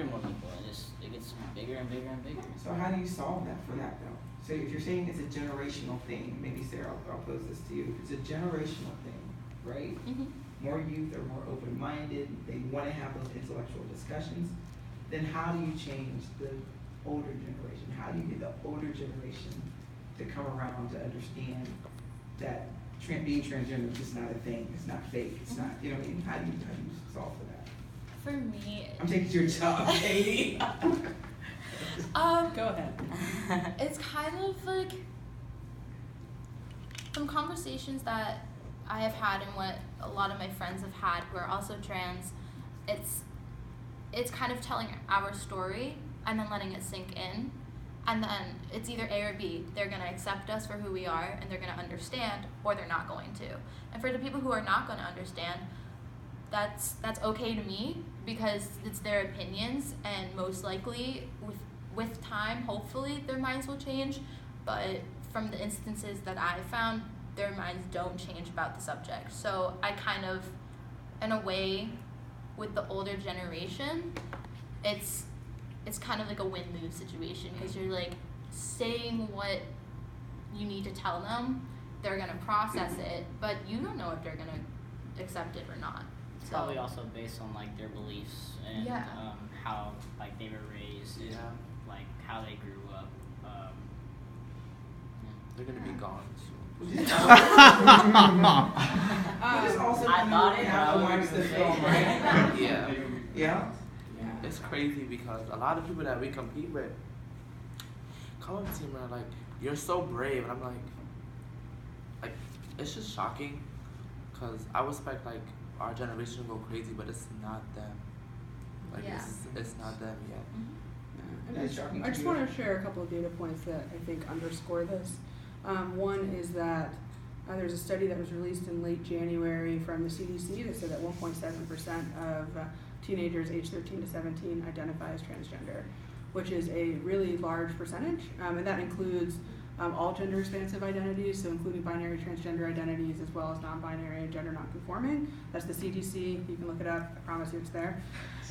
100 more people, and it gets bigger and bigger and bigger. So how do you solve that for that though? So if you're saying it's a generational thing, maybe Sarah, I'll pose this to you. If it's a generational thing, right? Mm-hmm. More youth are more open-minded, they want to have those intellectual discussions, then how do you change the older generation? How do you get the older generation to come around to understand that being transgender is just not a thing, it's not fake, it's not, you know what I mean? How do you solve for that? For me, I'm taking your job, Katie. Go ahead. It's kind of like from conversations that I have had and what a lot of my friends have had who are also trans, it's kind of telling our story and then letting it sink in. And then it's either A or B. They're going to accept us for who we are and they're going to understand, or they're not going to. And for the people who are not going to understand, that's okay to me because it's their opinions, and most likely with time, hopefully their minds will change. But from the instances that I've found, their minds don't change about the subject. So I kind of, in a way, with the older generation, it's kind of like a win-lose situation because you're like saying what you need to tell them, they're gonna process it, but you don't know if they're gonna accept it or not. It's probably also based on like their beliefs and how like they were raised, and like how they grew up. They're gonna be gone soon. But it's also I thought it, have to but I watch the was film, gonna right? Yeah. Yeah? It's crazy because a lot of people that we compete with come up to me and are like, "You're so brave," and I'm like, it's just shocking because I respect like our generation to go crazy, but it's not them. Like it's not them yet. I just want to share a couple of data points that I think underscore this. One is that there's a study that was released in late January from the CDC that said that 1.7% of teenagers aged 13 to 17 identify as transgender, which is a really large percentage, and that includes all gender expansive identities, so including binary transgender identities as well as non-binary and gender non-conforming. That's the CDC, you can look it up, I promise you it's there.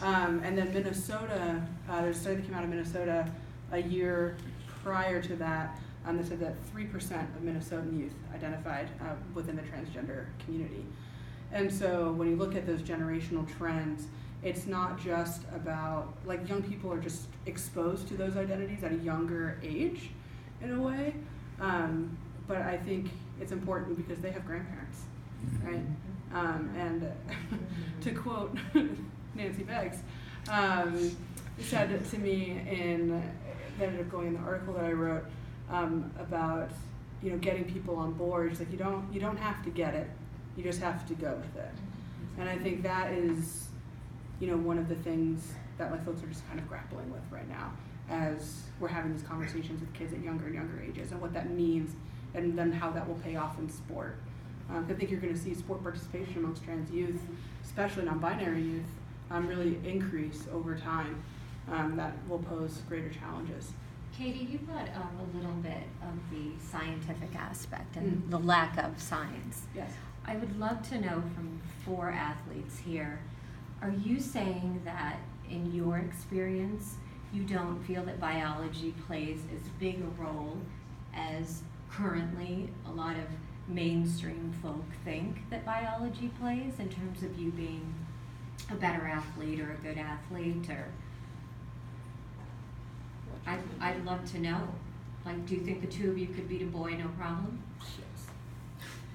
And then Minnesota, there's a study that came out of Minnesota a year prior to that that said that 3% of Minnesotan youth identified within the transgender community. And so when you look at those generational trends, it's not just about, like, young people are just exposed to those identities at a younger age, in a way, but I think it's important because they have grandparents, right? And to quote Nancy Beggs, said to me that ended up going in the article that I wrote about getting people on board. She's like, you don't have to get it, you just have to go with it. And I think that is one of the things that my folks are just kind of grappling with right now as we're having these conversations with kids at younger and younger ages and what that means and then how that will pay off in sport. I think you're going to see sport participation amongst trans youth, especially non-binary youth, really increase over time. That will pose greater challenges. Katie, you brought up a little bit of the scientific aspect and the lack of science. Yes. I would love to know from 4 athletes here, are you saying that in your experience, you don't feel that biology plays as big a role as currently a lot of mainstream folk think that biology plays in terms of you being a better athlete or a good athlete? Or I'd love to know. Like, do you think the two of you could beat a boy no problem? Yes.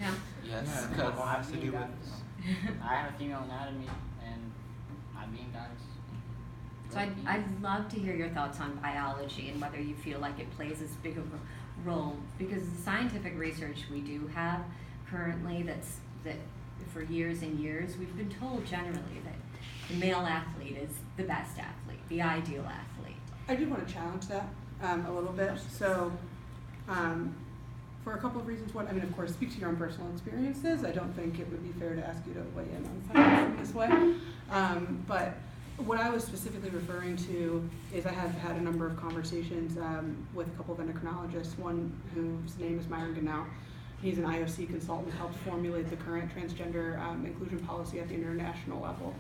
Yeah? Yes, Well, because I've seen guys. I have a female anatomy, and I've been guys. So I'd love to hear your thoughts on biology and whether you feel like it plays as big of a role, because the scientific research we do have currently that for years and years we've been told generally that the male athlete is the best athlete, the ideal athlete. I do want to challenge that a little bit. So for a couple of reasons. One, of course, speak to your own personal experiences. I don't think it would be fair to ask you to weigh in on science in this way. But what I was specifically referring to is I have had a number of conversations with a couple of endocrinologists, one whose name is Myron Ganell. He's an IOC consultant who helped formulate the current transgender inclusion policy at the international level.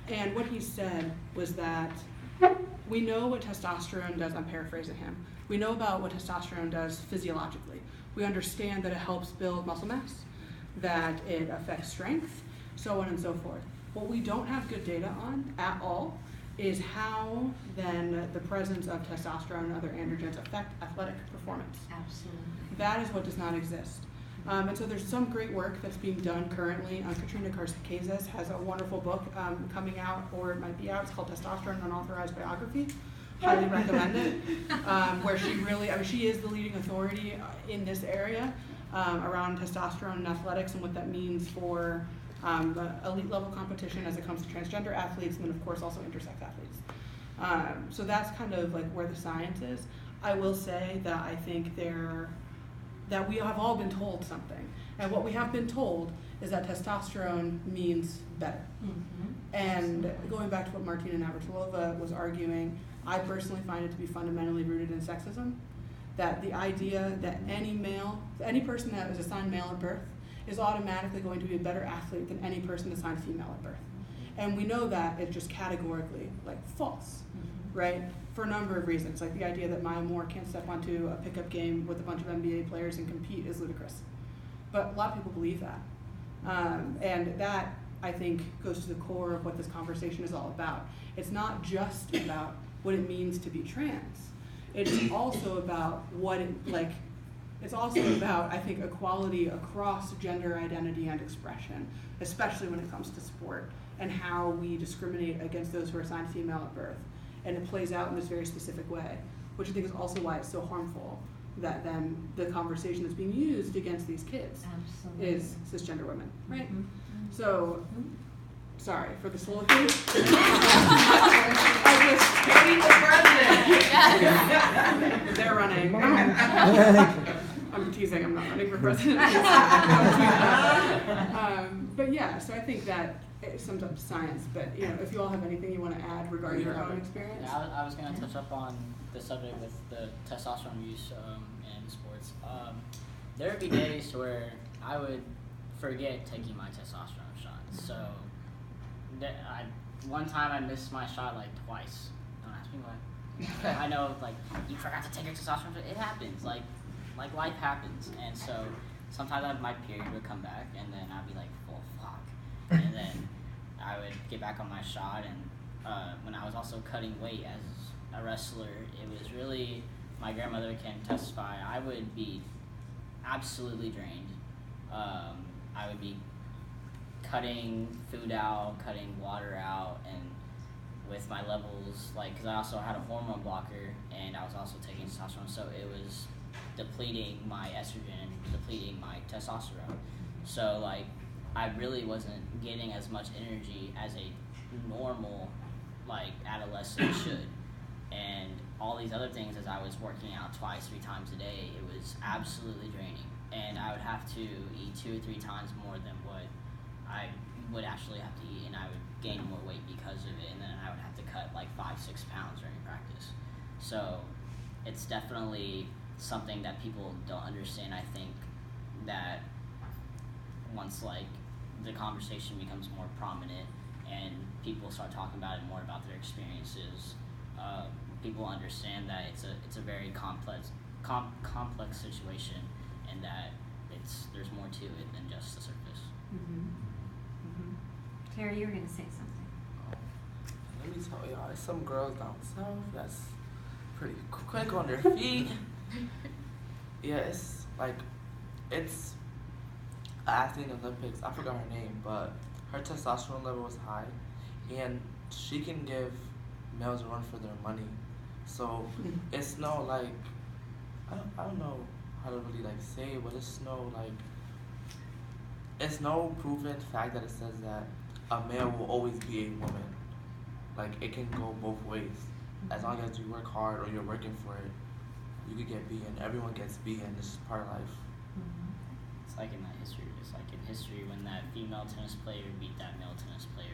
And what he said was that we know what testosterone does. I'm paraphrasing him. We know about what testosterone does physiologically. We understand that it helps build muscle mass, that it affects strength, so on and so forth. What we don't have good data on at all is how then the presence of testosterone and other androgens affect athletic performance. Absolutely. That is what does not exist. And so there's some great work that's being done currently. Katrina Casas has a wonderful book coming out, or it might be out. It's called Testosterone: Unauthorized Biography. Highly recommend it. Where she really, she is the leading authority in this area around testosterone and athletics and what that means for the elite level competition as it comes to transgender athletes, and then of course also intersex athletes. So that's kind of like where the science is. I will say that I think that we have all been told something, and what we have been told is that testosterone means better. Mm-hmm. And going back to what Martina Navratilova was arguing, I personally find it to be fundamentally rooted in sexism, that the idea that any person that is assigned male at birth is automatically going to be a better athlete than any person assigned female at birth. And we know that it's just categorically false, right? For a number of reasons, like the idea that Maya Moore can't step onto a pickup game with a bunch of NBA players and compete is ludicrous. But a lot of people believe that. And that, I think, goes to the core of what this conversation is all about. It's not just about what it means to be trans. It's also about it's also about, I think, equality across gender identity and expression, especially when it comes to sport, and how we discriminate against those who are assigned female at birth. And it plays out in this very specific way, which I think is also why it's so harmful that then the conversation that's being used against these kids Absolutely. is cisgender women, right? Mm-hmm. So, sorry for the soliloquy. Katie the president. They're running. I'm teasing, I'm not running for president. But yeah, so I think that it sums up science, but if you all have anything you want to add regarding your own experience. Yeah, I was going to touch up on the subject with the testosterone use in sports. There would be days where I would forget taking my testosterone shots. So one time I missed my shot twice. Don't ask me why. I know you forgot to take your testosterone shot. It happens. Like life happens. And so sometimes my period would come back and then I'd be like, well, fuck. And then I would get back on my shot, and when I was also cutting weight as a wrestler, it was really, my grandmother can testify, I would be absolutely drained. I would be cutting food out, cutting water out, and with my levels, because I also had a hormone blocker, and I was also taking testosterone, so it was depleting my estrogen, depleting my testosterone. So I really wasn't getting as much energy as a normal adolescent should. And all these other things, as I was working out 2-3 times a day, it was absolutely draining. And I would have to eat 2 or 3 times more than what I would actually have to eat, and I would gain more weight because of it, and then I would have to cut 5-6 pounds during practice. So it's definitely something that people don't understand. I think that once the conversation becomes more prominent and people start talking about it more about their experiences, people understand that it's a very complex situation, and that there's more to it than just the surface. Mm-hmm. Mm-hmm. Terry, you were gonna say something. Let me tell y'all, there's some girls down south that's pretty quick on their feet. Yeah, it's it's an athlete in the Olympics. I forgot her name, but her testosterone level was high, and she can give males a run for their money. So it's no I don't know how to really say it, but it's no proven fact that it says that a male will always be a woman. It can go both ways. As long as you work hard or you're working for it, you could get beaten. Everyone gets beaten. This is part of life. Mm-hmm. It's in that history. It's in history when that female tennis player beat that male tennis player.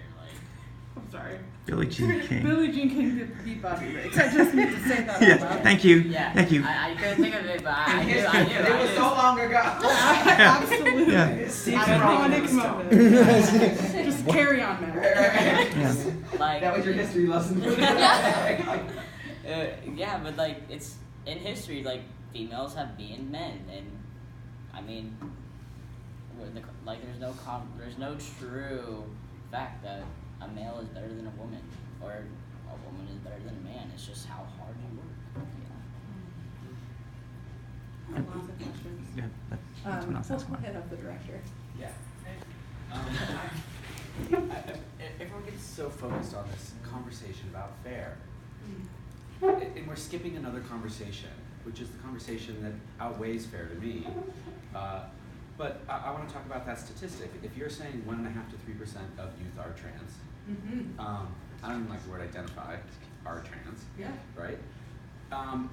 I'm sorry. Billie Jean King. Billie Jean King did beat Bobby Riggs. I just need to say that. Yes, thank you. Yeah, Thank you. I couldn't think of it, but I knew. It was so long ago. Absolutely. Yeah. It's Iconic moment. Just carry on, man. Yeah. That was your history lesson. Yeah, but like it's in history, like females have been men, and I mean, there's no true fact that a male is better than a woman or a woman is better than a man. It's just how hard you work. Lots of questions. Yeah, that's what I was asking. We'll head up the director. Yeah. Everyone gets so focused on this conversation about fair, and we're skipping another conversation, which is the conversation that outweighs fair to me. But I want to talk about that statistic. If you're saying 1.5% to 3% of youth are trans, I don't even like the word identify, are trans, Yeah. right? And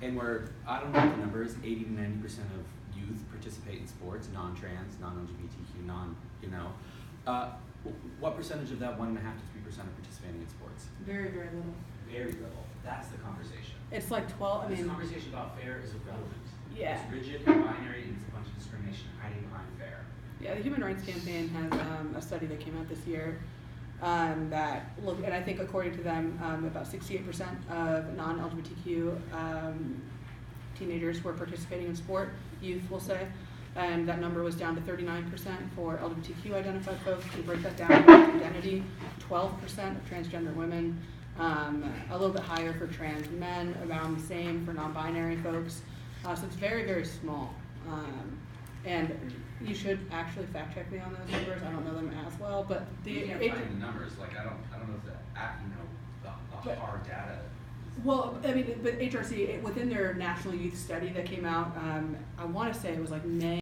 I don't know what the number is, 80 to 90% of youth participate in sports, non-trans, non-LGBTQ, what percentage of that 1.5% to 3% are participating in sports? Very, very little. Very little. That's the conversation. It's like 12, This conversation about fair is irrelevant. Yeah. It's rigid and binary, and it's a bunch of discrimination hiding behind fair. Yeah, the Human Rights Campaign has a study that came out this year that looked, and I think according to them, about 68% of non-LGBTQ teenagers were participating in sport, youth will say, and that number was down to 39% for LGBTQ identified folks. To break that down by identity, 12% of transgender women, a little bit higher for trans men, around the same for non-binary folks. So it's very, very small. And you should actually fact check me on those numbers. I don't know them as well, but You can't find the numbers. Like I don't know if the hard data. Well, I mean, but HRC within their national youth study that came out, I want to say it was like May.